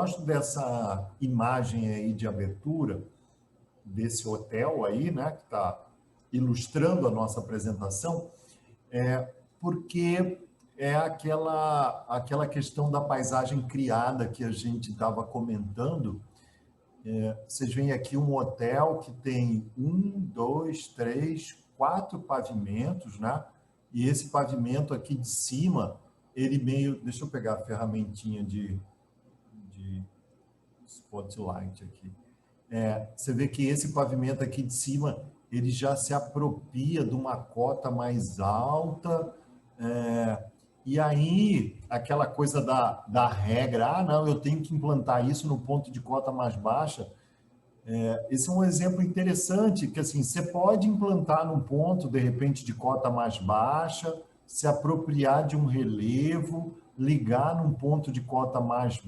gosto dessa imagem aí de abertura desse hotel aí, né, que está ilustrando a nossa apresentação, porque é aquela questão da paisagem criada que a gente estava comentando. Vocês veem aqui um hotel que tem 4 pavimentos, né? E esse pavimento aqui de cima, ele meio... Deixa eu pegar a ferramentinha de spotlight aqui. Você vê que esse pavimento aqui de cima, ele já se apropria de uma cota mais alta, e aí aquela coisa da regra, não, eu tenho que implantar isso no ponto de cota mais baixa. Esse é um exemplo interessante, que assim, você pode implantar num ponto, de repente, de cota mais baixa, se apropriar de um relevo, ligar num ponto de cota mais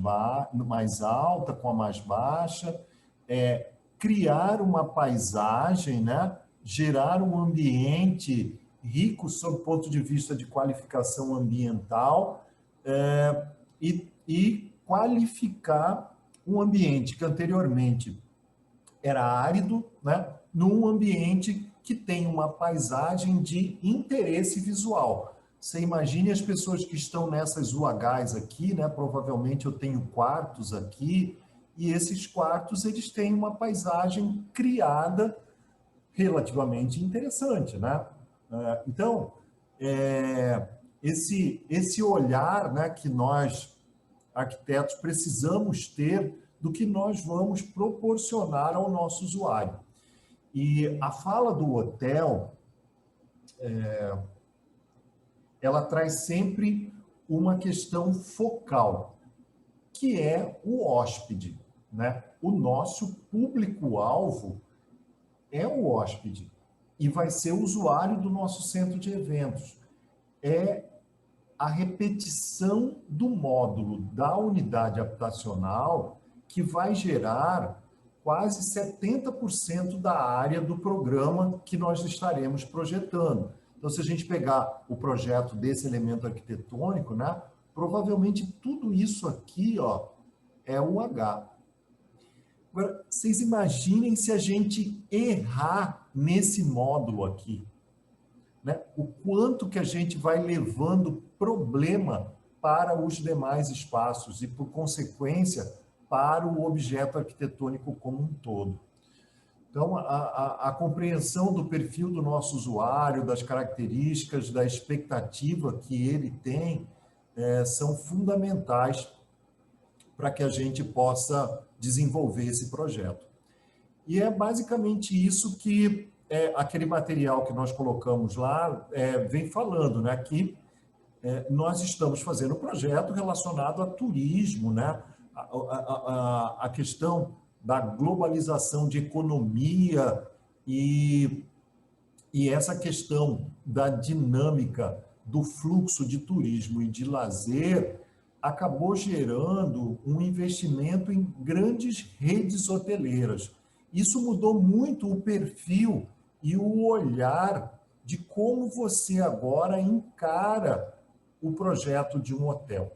alta com a mais baixa, criar uma paisagem, né? Gerar um ambiente rico sob o ponto de vista de qualificação ambiental, e qualificar um ambiente que anteriormente era árido, né, num ambiente que tem uma paisagem de interesse visual. Você imagine as pessoas que estão nessas UHs aqui, né, provavelmente eu tenho quartos aqui, e esses quartos eles têm uma paisagem criada relativamente interessante, né? Então, esse olhar, né, que nós, arquitetos, precisamos ter do que nós vamos proporcionar ao nosso usuário. E a fala do hotel, ela traz sempre uma questão focal, que é o hóspede, né? O nosso público-alvo é o hóspede e vai ser o usuário do nosso centro de eventos. É a repetição do módulo da unidade habitacional que vai gerar quase 70% da área do programa que nós estaremos projetando. Então, se a gente pegar o projeto desse elemento arquitetônico, né, provavelmente tudo isso aqui, ó, é o H. Agora, vocês imaginem se a gente errar nesse módulo aqui, né? O quanto que a gente vai levando problema para os demais espaços e, por consequência, para o objeto arquitetônico como um todo. Então, a compreensão do perfil do nosso usuário, das características, da expectativa que ele tem, são fundamentais para que a gente possa desenvolver esse projeto. E é basicamente isso que aquele material que nós colocamos lá vem falando, né? Que nós estamos fazendo um projeto relacionado a turismo, né? A questão da globalização de economia e essa questão da dinâmica do fluxo de turismo e de lazer acabou gerando um investimento em grandes redes hoteleiras. Isso mudou muito o perfil e o olhar de como você agora encara o projeto de um hotel.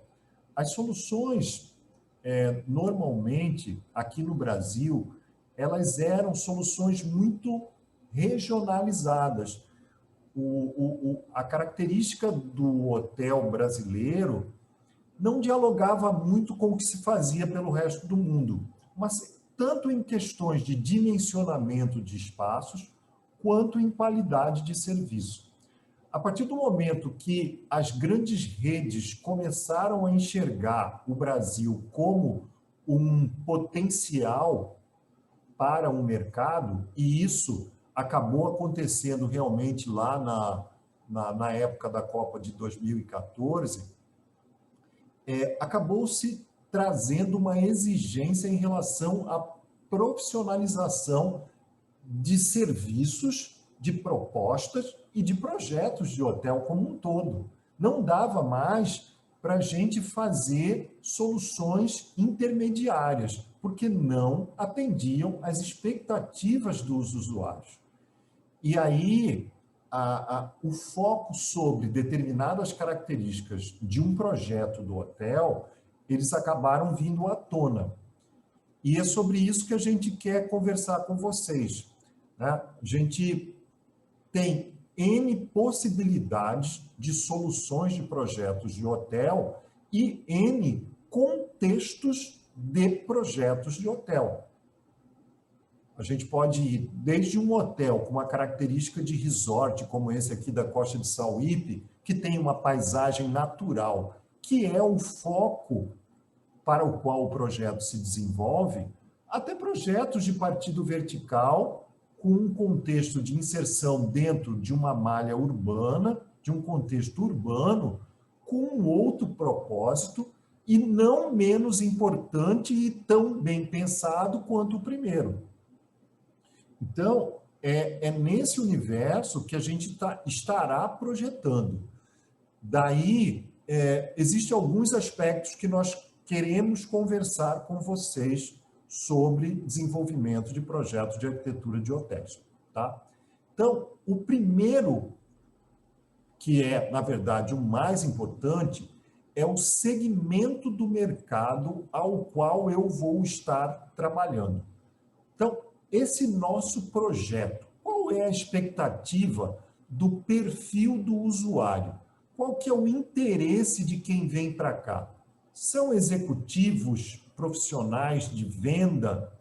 As soluções, normalmente, aqui no Brasil, elas eram soluções muito regionalizadas. A característica do hotel brasileiro não dialogava muito com o que se fazia pelo resto do mundo, mas tanto em questões de dimensionamento de espaços, quanto em qualidade de serviço. A partir do momento que as grandes redes começaram a enxergar o Brasil como um potencial para um mercado, e isso acabou acontecendo realmente lá na época da Copa de 2014, acabou-se trazendo uma exigência em relação à profissionalização de serviços, de propostas e de projetos de hotel como um todo. Não dava mais para a gente fazer soluções intermediárias, porque não atendiam às expectativas dos usuários. E aí, o foco sobre determinadas características de um projeto do hotel eles acabaram vindo à tona. E é sobre isso que a gente quer conversar com vocês, né? A gente tem N possibilidades de soluções de projetos de hotel e N contextos de projetos de hotel. A gente pode ir desde um hotel com uma característica de resort, como esse aqui da Costa de Sauípe, que tem uma paisagem natural, que é o foco para o qual o projeto se desenvolve, até projetos de partido vertical, com um contexto de inserção dentro de uma malha urbana, de um contexto urbano, com um outro propósito, e não menos importante e tão bem pensado quanto o primeiro. Então, é nesse universo que a gente estará projetando. Daí, existem alguns aspectos que nós queremos conversar com vocês sobre desenvolvimento de projetos de arquitetura de hotéis. Tá? Então, o primeiro, que é, na verdade, o mais importante, é o segmento do mercado ao qual eu vou estar trabalhando. Então, esse nosso projeto, qual é a expectativa do perfil do usuário? Qual que é o interesse de quem vem para cá? São executivos, profissionais de venda,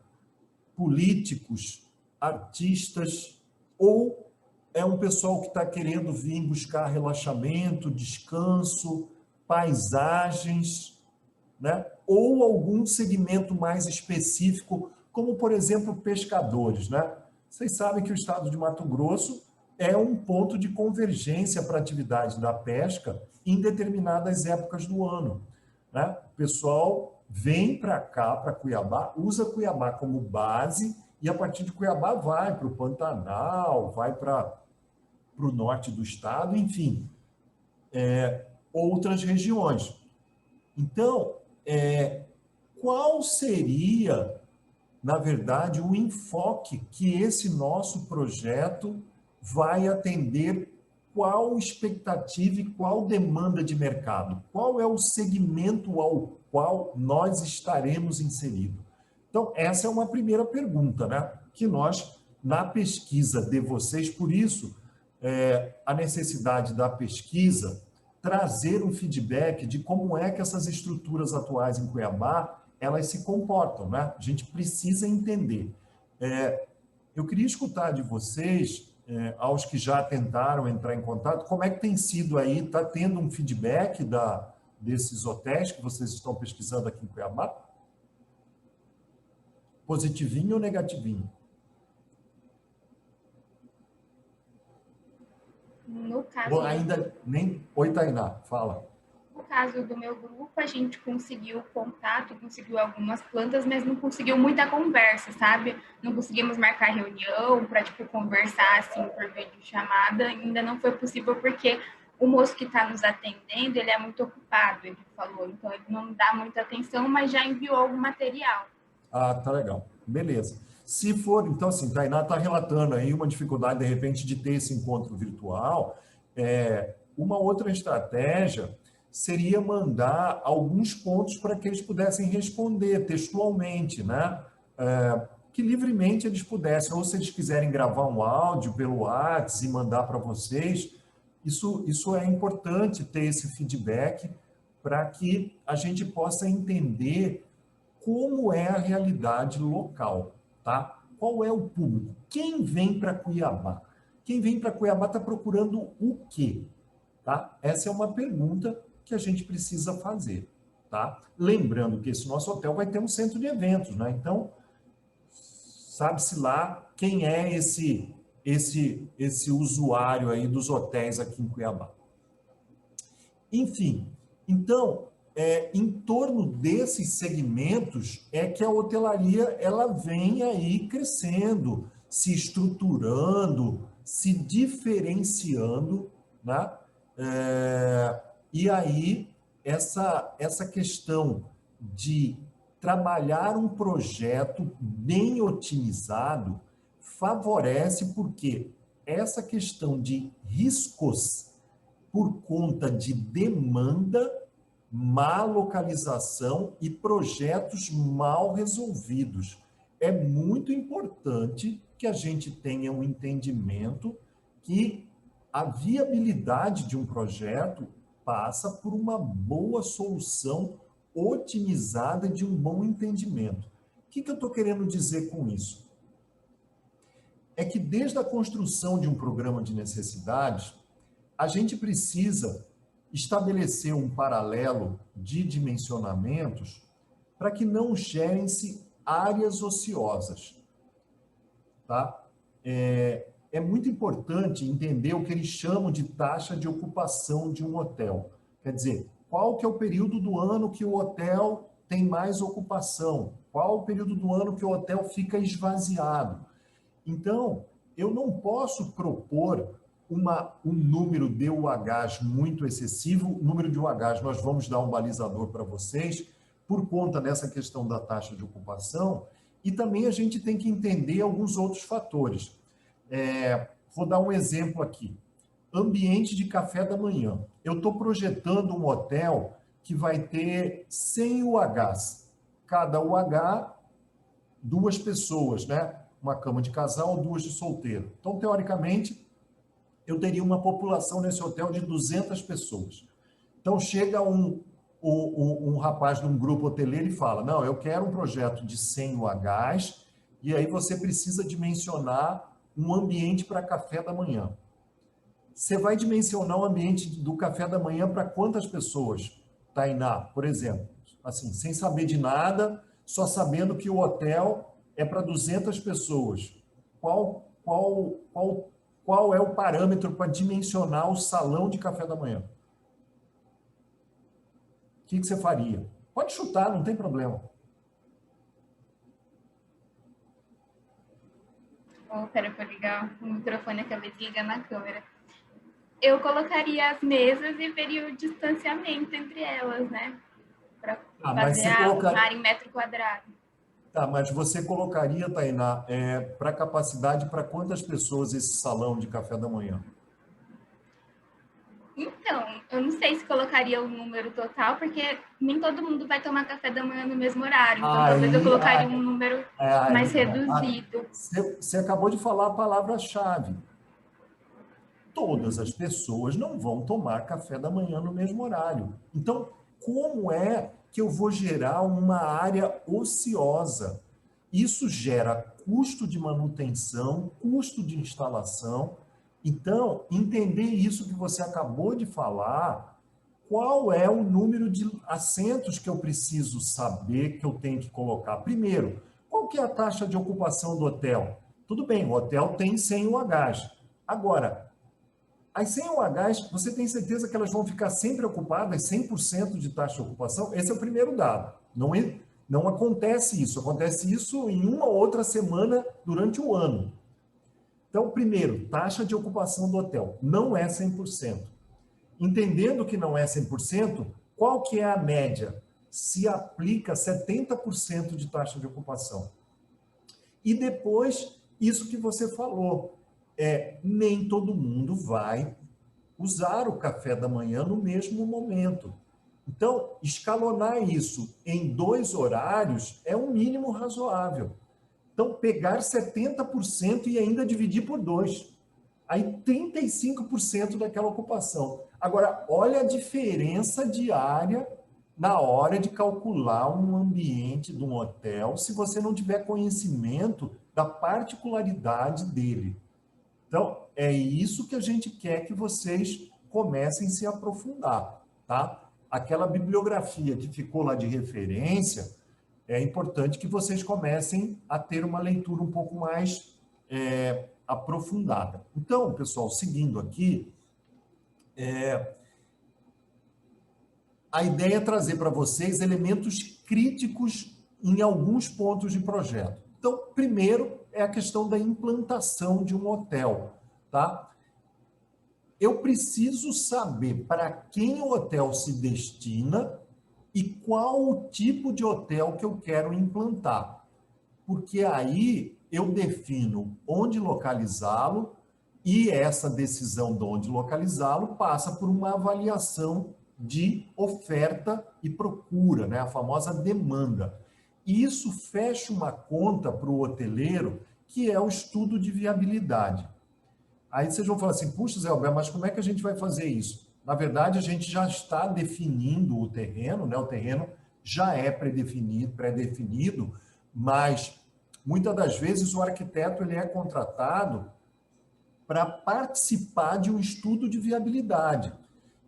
políticos, artistas, ou é um pessoal que está querendo vir buscar relaxamento, descanso, paisagens, né? Ou algum segmento mais específico, como, por exemplo, pescadores, né? Vocês sabem que o estado de Mato Grosso é um ponto de convergência para a atividade da pesca em determinadas épocas do ano, né? O pessoal vem para cá, para Cuiabá, usa Cuiabá como base e a partir de Cuiabá vai para o Pantanal, vai para o norte do estado, enfim, outras regiões. Então, qual seria, na verdade, o enfoque que esse nosso projeto vai atender? Qual expectativa e qual demanda de mercado? Qual é o segmento ao qual nós estaremos inseridos? Então, essa é uma primeira pergunta, né? Que nós, na pesquisa de vocês, por isso, a necessidade da pesquisa, trazer um feedback de como é que essas estruturas atuais em Cuiabá, elas se comportam, né? A gente precisa entender. Eu queria escutar de vocês, aos que já tentaram entrar em contato, como é que tem sido aí, está tendo um feedback desses hotéis que vocês estão pesquisando aqui em Cuiabá? Positivinho ou negativinho? No caso, Ou ainda nem... Oi, Tainá, fala. no caso do meu grupo, a gente conseguiu contato, conseguiu algumas plantas, mas não conseguiu muita conversa, sabe? Não conseguimos marcar reunião para, tipo, conversar, assim, por videochamada. Ainda não foi possível porque o moço que está nos atendendo, ele é muito ocupado, ele falou. Então, ele não dá muita atenção, mas já enviou algum material. Ah, tá legal. Beleza. Se for, então, assim, Tainá está relatando aí uma dificuldade, de repente, de ter esse encontro virtual. Uma outra estratégia seria mandar alguns pontos para que eles pudessem responder textualmente, né? Que livremente eles pudessem, ou se eles quiserem gravar um áudio pelo WhatsApp e mandar para vocês, isso é importante ter esse feedback para que a gente possa entender como é a realidade local, tá? Qual é o público? Quem vem para Cuiabá? Quem vem para Cuiabá está procurando o quê? Tá? Essa é uma pergunta que a gente precisa fazer, tá? Lembrando que esse nosso hotel vai ter um centro de eventos, né? Então, sabe-se lá quem é esse usuário aí dos hotéis aqui em Cuiabá. Enfim, então, em torno desses segmentos é que a hotelaria ela vem aí crescendo, se estruturando, se diferenciando, né? E aí, essa questão de trabalhar um projeto bem otimizado favorece porque essa questão de riscos por conta de demanda, má localização e projetos mal resolvidos. É muito importante que a gente tenha um entendimento que a viabilidade de um projeto passa por uma boa solução otimizada de um bom entendimento. O que eu estou querendo dizer com isso? É que desde a construção de um programa de necessidades, a gente precisa estabelecer um paralelo de dimensionamentos para que não gerem-se áreas ociosas. Tá? É muito importante entender o que eles chamam de taxa de ocupação de um hotel. Quer dizer, qual que é o período do ano que o hotel tem mais ocupação? Qual o período do ano que o hotel fica esvaziado? Então, eu não posso propor um número de UHs muito excessivo. O número de UHs nós vamos dar um balizador para vocês por conta dessa questão da taxa de ocupação, e também a gente tem que entender alguns outros fatores. Vou dar um exemplo aqui. Ambiente de café da manhã. Eu estou projetando um hotel que vai ter 100 UHs. Cada UH, 2 pessoas, né? Uma cama de casal, 2 de solteiro. Então, teoricamente, eu teria uma população nesse hotel de 200 pessoas. Então, chega um rapaz de um grupo hoteleiro e fala, não, eu quero um projeto de 100 UHs e aí você precisa dimensionar um ambiente para café da manhã. Você vai dimensionar o ambiente do café da manhã para quantas pessoas, Tainá, por exemplo? Assim, sem saber de nada, só sabendo que o hotel é para 200 pessoas. Qual é o parâmetro para dimensionar o salão de café da manhã? O que você faria? Pode chutar, não tem problema. Pera, para ligar o microfone, acabei de ligar na câmera. Eu colocaria as mesas e veria o distanciamento entre elas, né? Para fazer a área em metro quadrado. Tá, mas você colocaria, Tainá, para capacidade para quantas pessoas esse salão de café da manhã? Então, eu não sei se colocaria o número total, porque nem todo mundo vai tomar café da manhã no mesmo horário. Então, talvez eu colocaria um número mais reduzido. Você acabou de falar a palavra-chave. Todas as pessoas não vão tomar café da manhã no mesmo horário. Então, como é que eu vou gerar uma área ociosa? Isso gera custo de manutenção, custo de instalação. Então, entender isso que você acabou de falar, qual é o número de assentos que eu preciso saber que eu tenho que colocar? Primeiro, qual que é a taxa de ocupação do hotel? Tudo bem, o hotel tem 100 UHs. Agora, as 100 UHs, você tem certeza que elas vão ficar sempre ocupadas, 100% de taxa de ocupação? Esse é o primeiro dado. Não acontece isso. Acontece isso em uma ou outra semana durante o ano. Então, primeiro, taxa de ocupação do hotel não é 100%. Entendendo que não é 100%, qual que é a média? Se aplica 70% de taxa de ocupação. E depois, isso que você falou, nem todo mundo vai usar o café da manhã no mesmo momento. Então, escalonar isso em 2 horários é um mínimo razoável. Então, pegar 70% e ainda dividir por 2. Aí, 35% daquela ocupação. Agora, olha a diferença diária na hora de calcular um ambiente de um hotel, se você não tiver conhecimento da particularidade dele. Então, é isso que a gente quer que vocês comecem a se aprofundar, tá? Aquela bibliografia que ficou lá de referência, é importante que vocês comecem a ter uma leitura um pouco mais aprofundada. Então, pessoal, seguindo aqui, a ideia é trazer para vocês elementos críticos em alguns pontos de projeto. Então, primeiro é a questão da implantação de um hotel, tá? Eu preciso saber para quem o hotel se destina e qual o tipo de hotel que eu quero implantar. Porque aí eu defino onde localizá-lo e essa decisão de onde localizá-lo passa por uma avaliação de oferta e procura, né? A famosa demanda. E isso fecha uma conta para o hoteleiro, que é o estudo de viabilidade. Aí vocês vão falar assim, puxa, Zé Alberto, mas como é que a gente vai fazer isso? Na verdade, a gente já está definindo o terreno, né? O terreno já é pré-definido, mas muitas das vezes o arquiteto ele é contratado para participar de um estudo de viabilidade.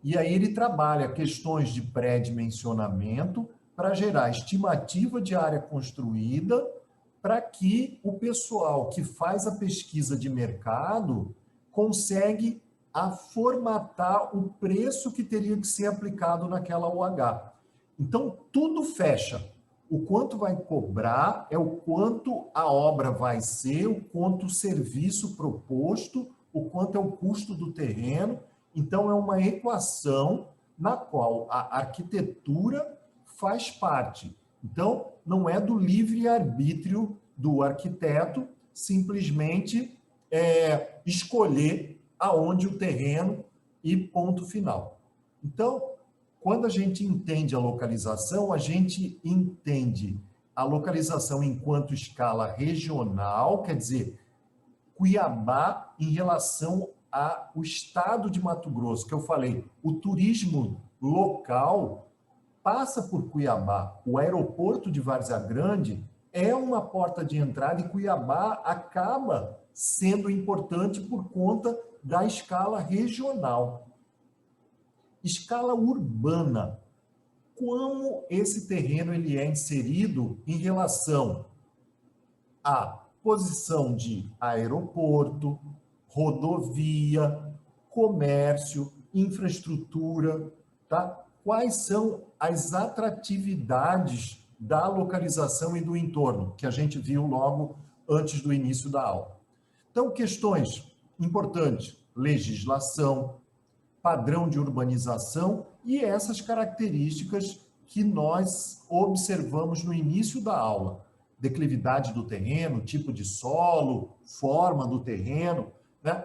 E aí ele trabalha questões de pré-dimensionamento para gerar estimativa de área construída para que o pessoal que faz a pesquisa de mercado consegue formatar o preço que teria que ser aplicado naquela UH. Então, tudo fecha. O quanto vai cobrar é o quanto a obra vai ser, o quanto o serviço proposto, o quanto é o custo do terreno. Então, é uma equação na qual a arquitetura faz parte. Então, não é do livre-arbítrio do arquiteto simplesmente escolher aonde o terreno e ponto final. Então, quando a gente entende a localização, a gente entende a localização enquanto escala regional, quer dizer, Cuiabá em relação ao estado de Mato Grosso, que eu falei, o turismo local passa por Cuiabá. O aeroporto de Várzea Grande é uma porta de entrada e Cuiabá acaba sendo importante por conta da escala regional. Escala urbana. Como esse terreno ele é inserido em relação à posição de aeroporto, rodovia, comércio, infraestrutura, tá? Quais são as atratividades da localização e do entorno, que a gente viu logo antes do início da aula. Então, questões importantes, legislação, padrão de urbanização e essas características que nós observamos no início da aula. Declividade do terreno, tipo de solo, forma do terreno, né?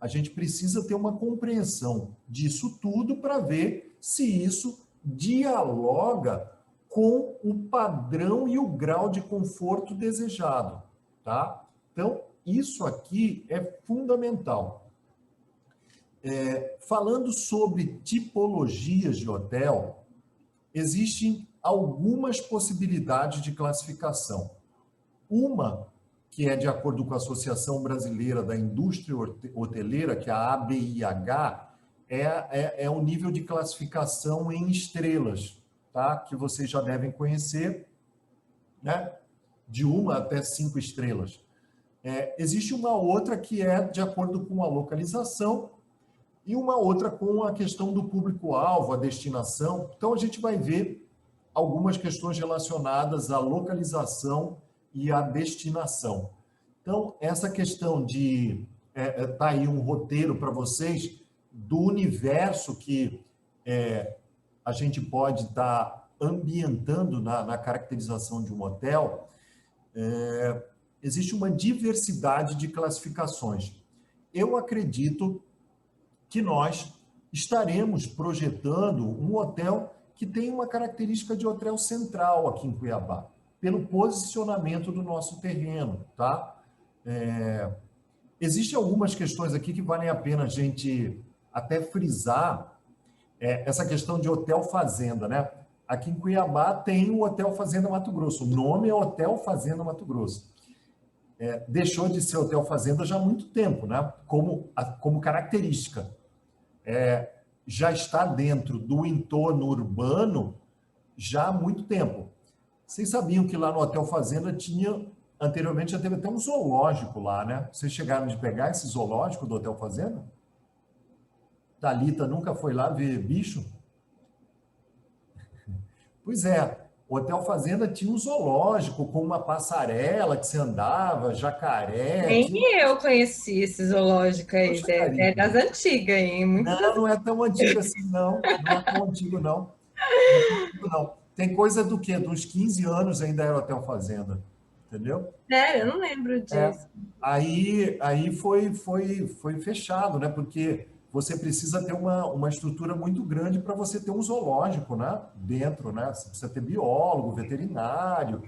A gente precisa ter uma compreensão disso tudo para ver se isso dialoga com o padrão e o grau de conforto desejado, tá? Então, isso aqui é fundamental. Falando sobre tipologias de hotel, existem algumas possibilidades de classificação. Uma, que é de acordo com a Associação Brasileira da Indústria Hoteleira, que é a ABIH, é o nível de classificação em estrelas, tá? Que vocês já devem conhecer, né? De 1 até 5 estrelas. Existe uma outra que é de acordo com a localização e uma outra com a questão do público-alvo, a destinação. Então, a gente vai ver algumas questões relacionadas à localização e à destinação. Então, essa questão de... tá aí um roteiro para vocês do universo que a gente pode estar ambientando na caracterização de um hotel. Existe uma diversidade de classificações. Eu acredito que nós estaremos projetando um hotel que tem uma característica de hotel central aqui em Cuiabá, pelo posicionamento do nosso terreno, tá? Existem algumas questões aqui que valem a pena a gente até frisar, essa questão de hotel fazenda, né? Aqui em Cuiabá tem o Hotel Fazenda Mato Grosso, o nome é Hotel Fazenda Mato Grosso. Deixou de ser Hotel Fazenda já há muito tempo, né? Como característica. Já está dentro do entorno urbano já há muito tempo. Vocês sabiam que lá no Hotel Fazenda anteriormente já teve até um zoológico lá, né? Vocês chegaram de pegar esse zoológico do Hotel Fazenda? Thalita nunca foi lá ver bicho? Pois é, o Hotel Fazenda tinha um zoológico com uma passarela que você andava, jacaré. Nem eu conheci esse zoológico aí, Poxa, é das antigas, hein? Não é tão antigo assim, não. Não é tão antigo, não. Não é tão antigo, não. Tem coisa do quê? Dos 15 anos ainda era Hotel Fazenda, entendeu? Sério, eu não lembro disso. Aí foi fechado, né? Porque você precisa ter uma estrutura muito grande para você ter um zoológico, né? Dentro, né? Você precisa ter biólogo, veterinário,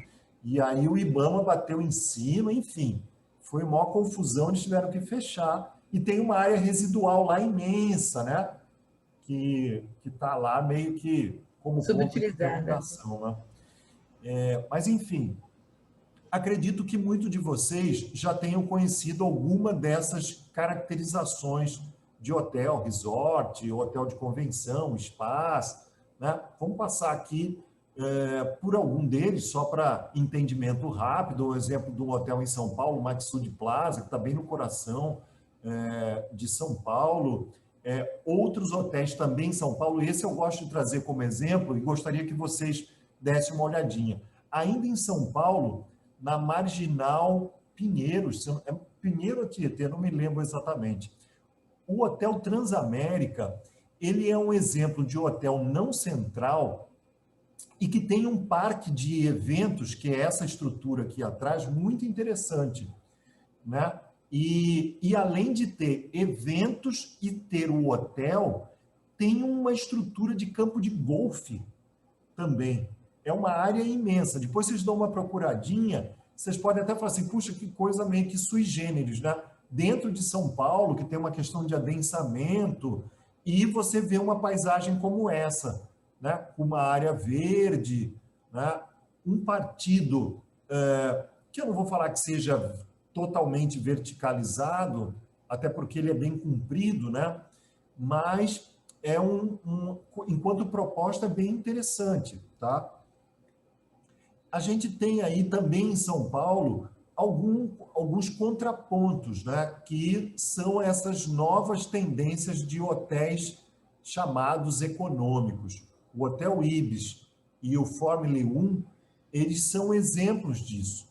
e aí o IBAMA bateu em cima, enfim, foi uma maior confusão, eles tiveram que fechar. E tem uma área residual lá imensa, né? Que está lá meio que como ponto de Subutilizada. interrogação, né? Mas, enfim, acredito que muitos de vocês já tenham conhecido alguma dessas caracterizações de hotel, resort, hotel de convenção, spas, né? Vamos passar aqui por algum deles, só para entendimento rápido. O exemplo de um hotel em São Paulo, o Matsud Plaza, que está bem no coração de São Paulo. Outros hotéis também em São Paulo, esse eu gosto de trazer como exemplo e gostaria que vocês dessem uma olhadinha. Ainda em São Paulo, na Marginal Pinheiros, Pinheiro ou Tietê, não me lembro exatamente. O Hotel Transamérica, ele é um exemplo de hotel não central e que tem um parque de eventos, que é essa estrutura aqui atrás, muito interessante, né? E além de ter eventos e ter o hotel, tem uma estrutura de campo de golfe também. É uma área imensa. Depois vocês dão uma procuradinha, vocês podem até falar assim, puxa, que coisa meio que sui generis, né? Dentro de São Paulo, que tem uma questão de adensamento, e você vê uma paisagem como essa, né? Uma área verde, né? Um partido, que eu não vou falar que seja totalmente verticalizado, até porque ele é bem comprido, né? Mas enquanto proposta, é bem interessante, tá? A gente tem aí também em São Paulo alguns contrapontos, né? Que são essas novas tendências de hotéis chamados econômicos. O Hotel Ibis e o Formula 1, eles são exemplos disso.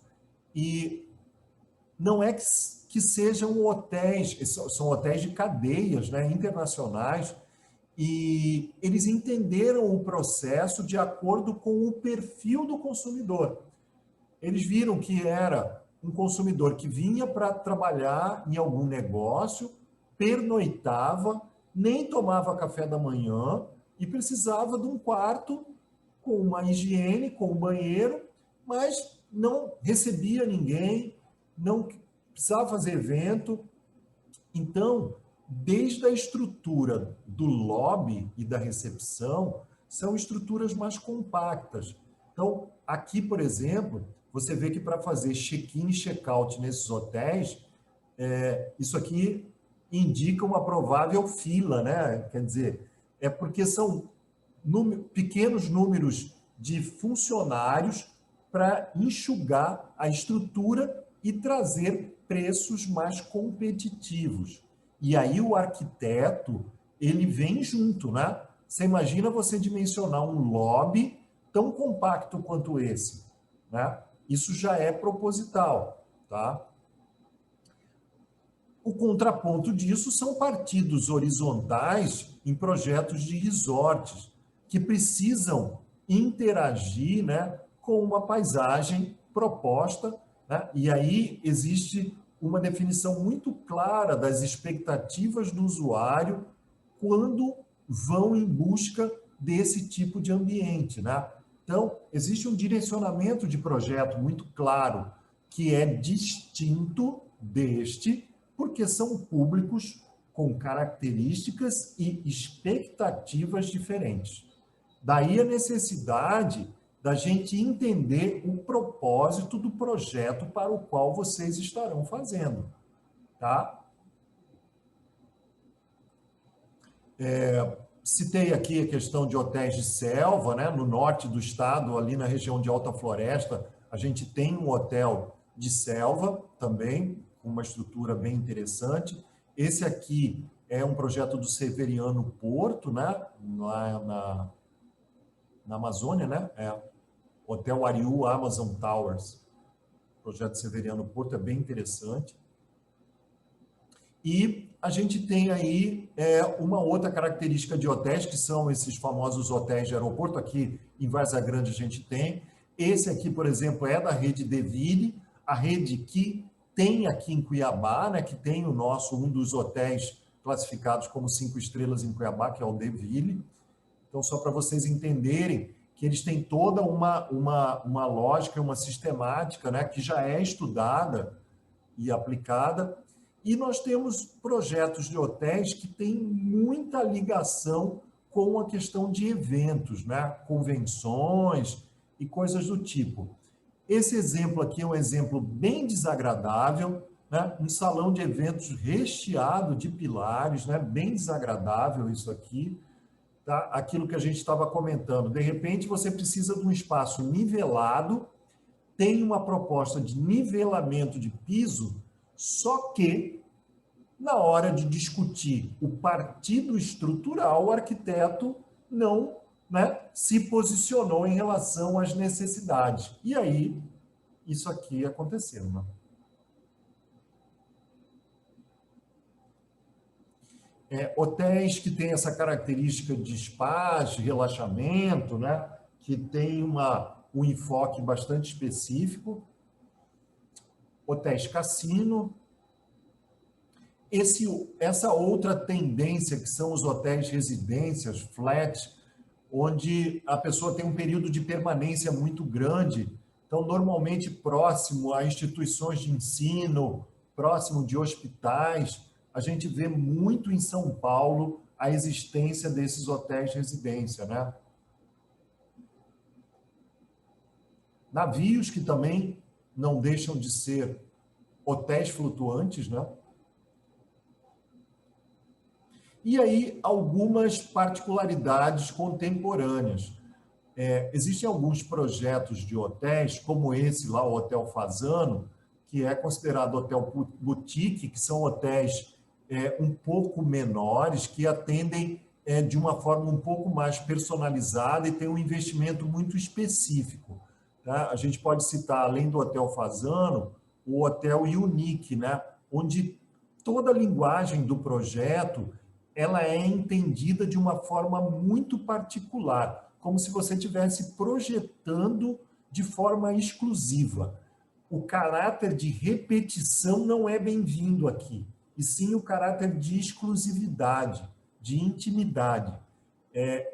E não é que sejam hotéis, são hotéis de cadeias, né, internacionais, e eles entenderam o processo de acordo com o perfil do consumidor. Eles viram que era um consumidor que vinha para trabalhar em algum negócio, pernoitava, nem tomava café da manhã e precisava de um quarto com uma higiene, com um banheiro, mas não recebia ninguém, não precisava fazer evento. Então, desde a estrutura do lobby e da recepção, são estruturas mais compactas. Então, aqui, por exemplo, você vê que para fazer check-in e check-out nesses hotéis, isso aqui indica uma provável fila, né? Quer dizer, é porque são pequenos números de funcionários para enxugar a estrutura e trazer preços mais competitivos. E aí o arquiteto, ele vem junto, né? Você imagina você dimensionar um lobby tão compacto quanto esse, né? Isso já é proposital, tá? O contraponto disso são partidos horizontais em projetos de resorts, que precisam interagir, né, com uma paisagem proposta, né? E aí existe uma definição muito clara das expectativas do usuário quando vão em busca desse tipo de ambiente, né? Então, existe um direcionamento de projeto muito claro, que é distinto deste, porque são públicos com características e expectativas diferentes. Daí a necessidade da gente entender o propósito do projeto para o qual vocês estarão fazendo, tá? Citei aqui a questão de hotéis de selva, né? No norte do estado, ali na região de Alta Floresta, a gente tem um hotel de selva também, com uma estrutura bem interessante. Esse aqui é um projeto do Severiano Porto, né? Na Amazônia, né? Hotel Ariú Amazon Towers. O projeto Severiano Porto é bem interessante. E a gente tem aí uma outra característica de hotéis, que são esses famosos hotéis de aeroporto. Aqui em Várzea Grande a gente tem. Esse aqui, por exemplo, é da rede Deville, a rede que tem aqui em Cuiabá, né, que tem um dos hotéis classificados como 5 estrelas em Cuiabá, que é o Deville. Então, só para vocês entenderem que eles têm toda uma lógica, uma sistemática, né, que já é estudada e aplicada. E nós temos projetos de hotéis que têm muita ligação com a questão de eventos, né, convenções e coisas do tipo. Esse exemplo aqui é um exemplo bem desagradável, né? Um salão de eventos recheado de pilares, né? Bem desagradável isso aqui, tá? Aquilo que a gente estava comentando. De repente, você precisa de um espaço nivelado, tem uma proposta de nivelamento de piso, só que, na hora de discutir o partido estrutural, o arquiteto não, né, se posicionou em relação às necessidades. E aí, isso aqui aconteceu, né? Hotéis que têm essa característica de spas, de relaxamento, né, que tem um enfoque bastante específico. Hotéis cassino. Essa outra tendência, que são os hotéis residências, flats, onde a pessoa tem um período de permanência muito grande, então, normalmente próximo a instituições de ensino, próximo de hospitais. A gente vê muito em São Paulo a existência desses hotéis residência, né? Navios que também não deixam de ser hotéis flutuantes, né? E aí, algumas particularidades contemporâneas. Existem alguns projetos de hotéis, como esse lá, o Hotel Fasano, que é considerado hotel boutique, que são hotéis um pouco menores, que atendem de uma forma um pouco mais personalizada e tem um investimento muito específico. Tá? A gente pode citar, além do Hotel Fasano, o Hotel Unique, né? Onde toda a linguagem do projeto ela é entendida de uma forma muito particular, como se você estivesse projetando de forma exclusiva. O caráter de repetição não é bem-vindo aqui, e sim o caráter de exclusividade, de intimidade.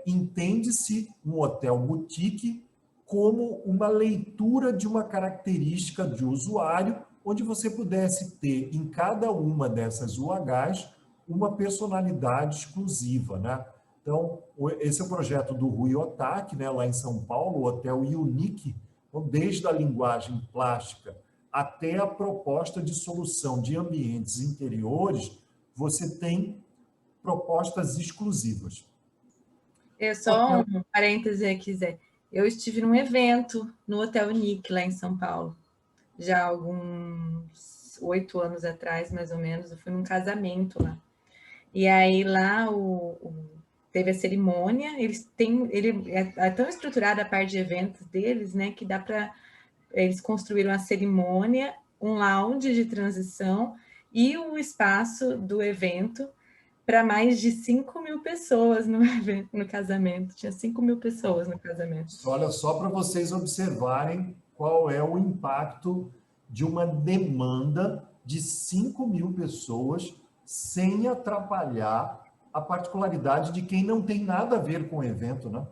Entende-se um hotel boutique como uma leitura de uma característica de usuário, onde você pudesse ter em cada uma dessas UHs uma personalidade exclusiva, né? Então, esse é o projeto do Rui Otaki, né, lá em São Paulo, o Hotel Unique, desde a linguagem plástica até a proposta de solução de ambientes interiores, você tem propostas exclusivas. Só um parêntese aqui, Zé. Eu estive num evento no Hotel Unique, lá em São Paulo, já há alguns 8 anos atrás, mais ou menos. Eu fui num casamento lá. E aí lá teve a cerimônia, ele é tão estruturada a parte de eventos deles, né, que dá para eles construíram a cerimônia, um lounge de transição e o espaço do evento para mais de 5.000 pessoas no casamento. Tinha 5.000 pessoas no casamento. Olha, só para vocês observarem qual é o impacto de uma demanda de 5.000 pessoas sem atrapalhar a particularidade de quem não tem nada a ver com o evento, né?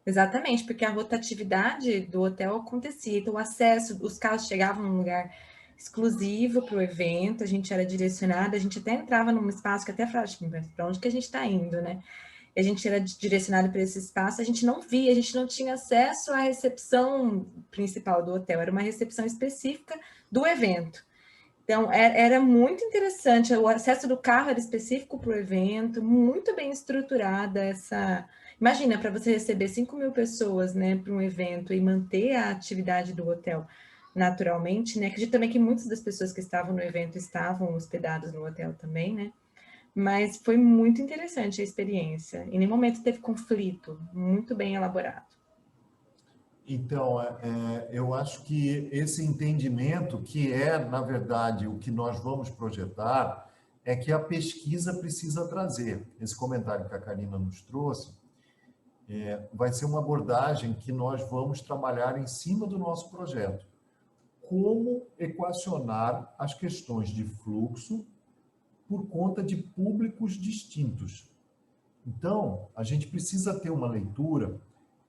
Exatamente, porque a rotatividade do hotel acontecia, então o acesso, os carros chegavam num lugar exclusivo para o evento, a gente era direcionada, a gente até entrava num espaço que até falava, para onde que a gente está indo, né? A gente era direcionado para esse espaço, a gente não via, a gente não tinha acesso à recepção principal do hotel, era uma recepção específica do evento. Então, era muito interessante, o acesso do carro era específico para o evento, muito bem estruturada essa... Imagina, para você receber 5.000 pessoas, né, para um evento e manter a atividade do hotel naturalmente, né? Acredito também que muitas das pessoas que estavam no evento estavam hospedadas no hotel também, né? Mas foi muito interessante a experiência. Em nenhum momento teve conflito, muito bem elaborado. Então, eu acho que esse entendimento, que é, na verdade, o que nós vamos projetar, é que a pesquisa precisa trazer. Esse comentário que a Karina nos trouxe vai ser uma abordagem que nós vamos trabalhar em cima do nosso projeto. Como equacionar as questões de fluxo por conta de públicos distintos. Então, a gente precisa ter uma leitura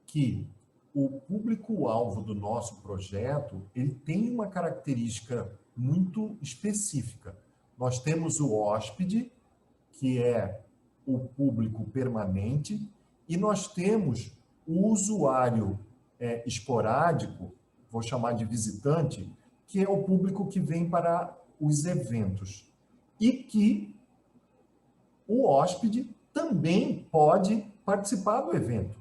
que o público-alvo do nosso projeto, ele tem uma característica muito específica. Nós temos o hóspede, que é o público permanente, e nós temos o usuário esporádico, vou chamar de visitante, que é o público que vem para os eventos. E que o hóspede também pode participar do evento.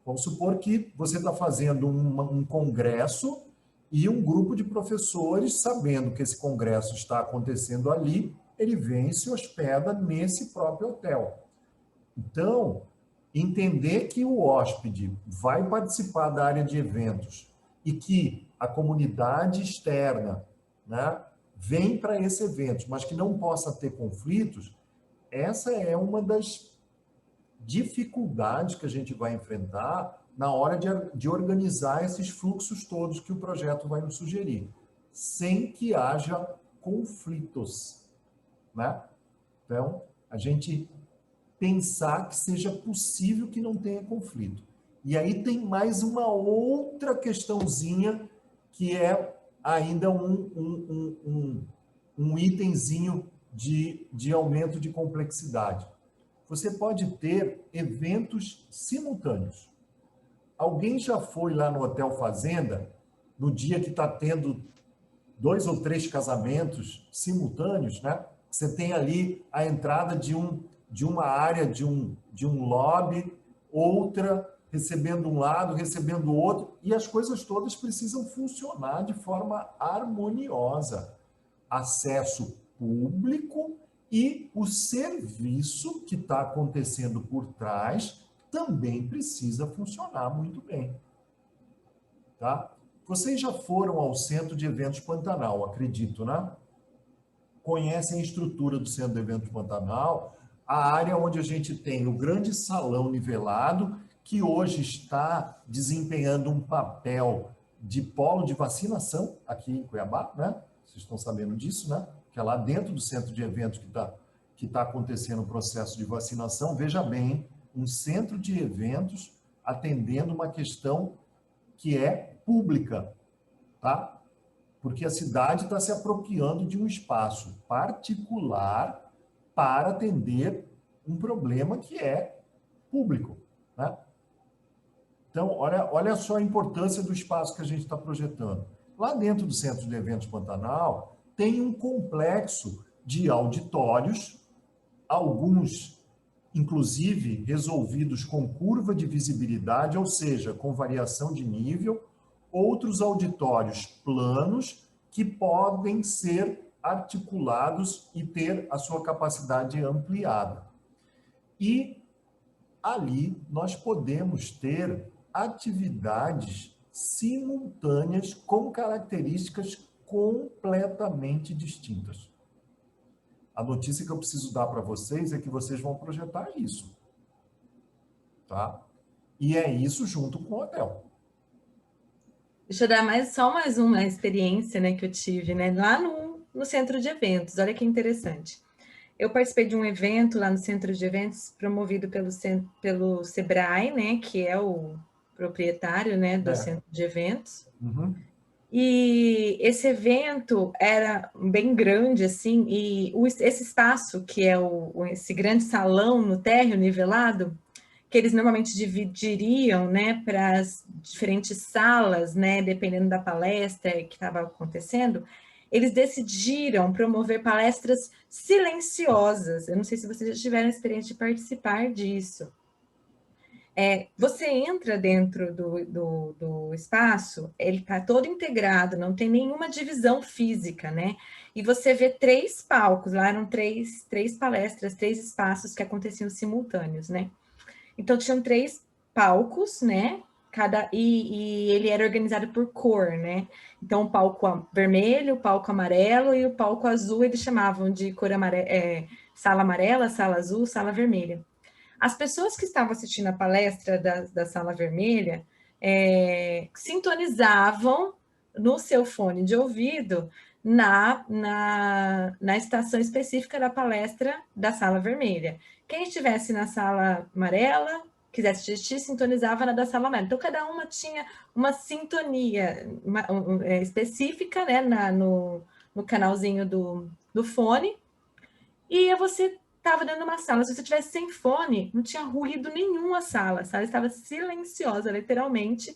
Vamos supor que você está fazendo um congresso e um grupo de professores, sabendo que esse congresso está acontecendo ali, ele vem e se hospeda nesse próprio hotel. Então, entender que o hóspede vai participar da área de eventos e que a comunidade externa, né, vem para esse evento, mas que não possa ter conflitos, essa é uma das dificuldades que a gente vai enfrentar na hora de organizar esses fluxos todos que o projeto vai nos sugerir, sem que haja conflitos, né? Então, a gente pensar que seja possível que não tenha conflito. E aí tem mais uma outra questãozinha que é ainda um itemzinho de aumento de complexidade. Você pode ter eventos simultâneos. Alguém já foi lá no Hotel Fazenda, no dia que está tendo 2 ou 3 casamentos simultâneos, né? Você tem ali a entrada de uma área, de um lobby, outra recebendo um lado, recebendo o outro, e as coisas todas precisam funcionar de forma harmoniosa. Acesso público e o serviço que está acontecendo por trás também precisa funcionar muito bem. Tá? Vocês já foram ao Centro de Eventos Pantanal, acredito, né? Conhecem a estrutura do Centro de Eventos Pantanal, a área onde a gente tem o grande salão nivelado, que hoje está desempenhando um papel de polo de vacinação aqui em Cuiabá, né? Vocês estão sabendo disso, né? Que é lá dentro do centro de eventos que tá acontecendo o processo de vacinação. Veja bem, um centro de eventos atendendo uma questão que é pública, tá? Porque a cidade está se apropriando de um espaço particular para atender um problema que é público, né? Então, olha só a importância do espaço que a gente está projetando. Lá dentro do Centro de Eventos Pantanal, tem um complexo de auditórios, alguns, inclusive, resolvidos com curva de visibilidade, ou seja, com variação de nível, outros auditórios planos que podem ser articulados e ter a sua capacidade ampliada. E ali nós podemos ter atividades simultâneas com características completamente distintas. A notícia que eu preciso dar para vocês é que vocês vão projetar isso, tá? E é isso junto com o hotel. Deixa eu dar só mais uma experiência, né, que eu tive, né, lá no centro de eventos. Olha que interessante. Eu participei de um evento lá no centro de eventos promovido pelo Sebrae, né, que é o proprietário, né, do centro de eventos. Uhum. E esse evento era bem grande, assim, e esse espaço, que é esse grande salão no térreo nivelado, que eles normalmente dividiriam, né, para as diferentes salas, né, dependendo da palestra que estava acontecendo, eles decidiram promover palestras silenciosas. Eu não sei se vocês já tiveram a experiência de participar disso. Você entra dentro do espaço, ele está todo integrado, não tem nenhuma divisão física, né? E você vê 3 palcos, lá eram três palestras, 3 espaços que aconteciam simultâneos, né? Então, tinham 3 palcos, né? E ele era organizado por cor, né? Então, o palco vermelho, o palco amarelo e o palco azul, eles chamavam de cor sala amarela, sala azul, sala vermelha. As pessoas que estavam assistindo a palestra da sala vermelha sintonizavam no seu fone de ouvido na estação específica da palestra da sala vermelha. Quem estivesse na sala amarela, quisesse assistir, sintonizava na da sala amarela. Então, cada uma tinha uma sintonia específica, né, no canalzinho do fone, e você estava dentro de uma sala. Se você tivesse sem fone, não tinha ruído nenhum a sala estava silenciosa, literalmente,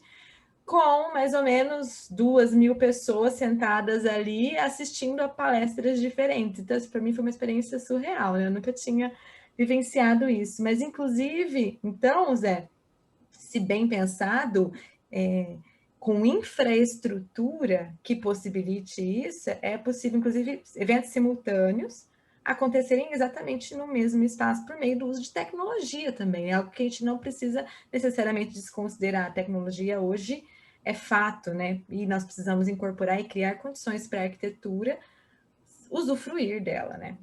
com mais ou menos 2.000 pessoas sentadas ali assistindo a palestras diferentes. Então, isso para mim foi uma experiência surreal, né? Eu nunca tinha vivenciado isso. Mas, inclusive, então, Zé, se bem pensado, com infraestrutura que possibilite isso, é possível, inclusive, eventos simultâneos acontecerem exatamente no mesmo espaço por meio do uso de tecnologia também. É algo que a gente não precisa necessariamente desconsiderar. A tecnologia hoje é fato, né? E nós precisamos incorporar e criar condições para a arquitetura usufruir dela, né?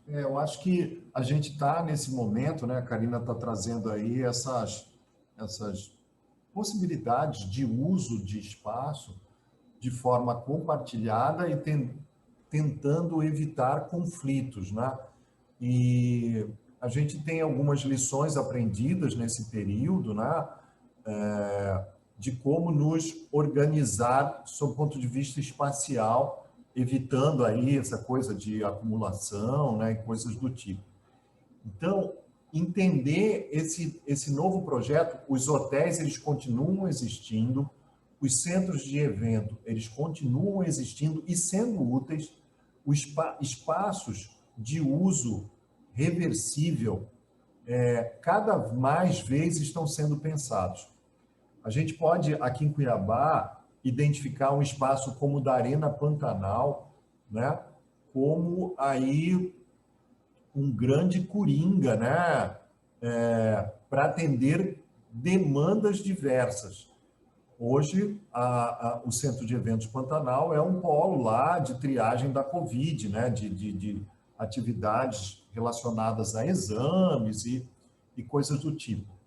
Eu acho que a gente está nesse momento, né? A Karina está trazendo aí essas possibilidades de uso de espaço de forma compartilhada e tentando evitar conflitos, né? E a gente tem algumas lições aprendidas nesse período, né? De como nos organizar sob o ponto de vista espacial, evitando aí essa coisa de acumulação, né? E coisas do tipo. Então, entender esse novo projeto, os hotéis eles continuam existindo, os centros de evento eles continuam existindo e sendo úteis, os espaços de uso reversível cada mais vezes estão sendo pensados. A gente pode, aqui em Cuiabá, identificar um espaço como o da Arena Pantanal, né? Como aí um grande coringa, né? Para atender demandas diversas. Hoje, o Centro de Eventos Pantanal é um polo lá de triagem da Covid, né? de atividades relacionadas a exames e coisas do tipo.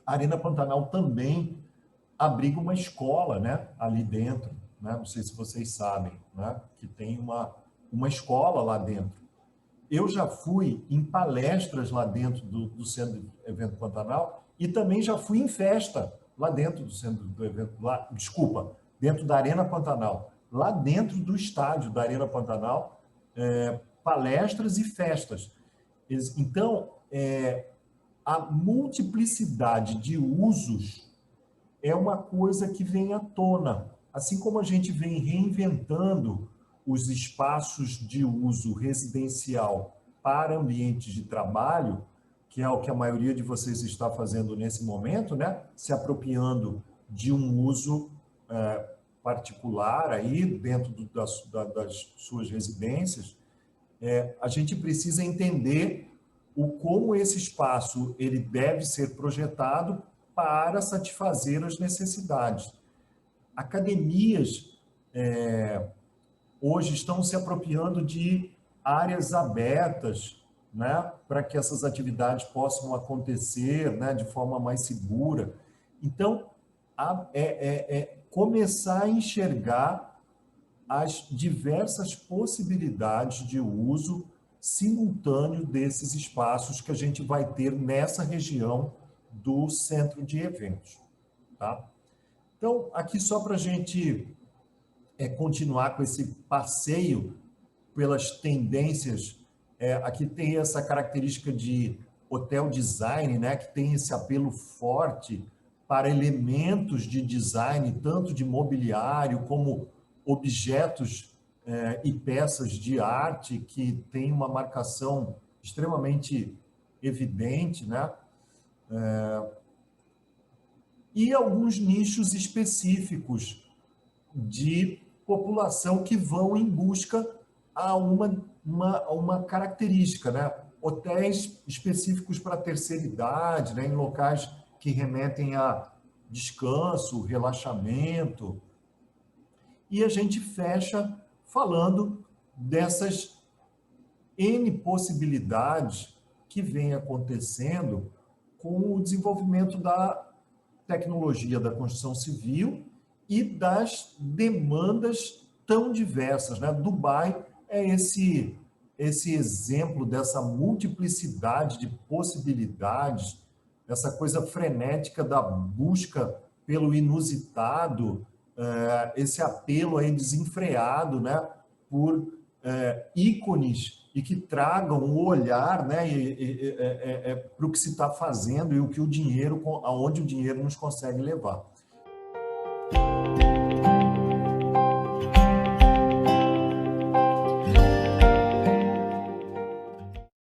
A Arena Pantanal também abriga uma escola, né? Ali dentro, né? Não sei se vocês sabem, né? Que tem uma escola lá dentro. Eu já fui em palestras lá dentro do Centro de Evento Pantanal e também já fui em festa lá dentro do Centro do Evento, dentro da Arena Pantanal, lá dentro do estádio da Arena Pantanal, palestras e festas. Então, a multiplicidade de usos é uma coisa que vem à tona, assim como a gente vem reinventando os espaços de uso residencial para ambientes de trabalho, que é o que a maioria de vocês está fazendo nesse momento, né? Se apropriando de um uso particular aí dentro das suas residências, a gente precisa entender como esse espaço ele deve ser projetado para satisfazer as necessidades. Academias hoje estão se apropriando de áreas abertas, né, para que essas atividades possam acontecer, né, de forma mais segura. Então, começar a enxergar as diversas possibilidades de uso simultâneo desses espaços que a gente vai ter nessa região do centro de eventos. Tá? Então, aqui só para a gente continuar com esse passeio pelas tendências, aqui tem essa característica de hotel design, né, que tem esse apelo forte para elementos de design, tanto de mobiliário como objetos e peças de arte que tem uma marcação extremamente evidente, né? E alguns nichos específicos de população que vão em busca a uma característica, né? Hotéis específicos para a terceira idade, né? Em locais que remetem a descanso, relaxamento. E a gente fecha falando dessas N possibilidades que vem acontecendo com o desenvolvimento da tecnologia da construção civil e das demandas tão diversas, né? Dubai é esse exemplo dessa multiplicidade de possibilidades, essa coisa frenética da busca pelo inusitado, esse apelo aí desenfreado, né, por ícones e que tragam o olhar, né, para o que se está fazendo e o que o dinheiro, aonde o dinheiro nos consegue levar.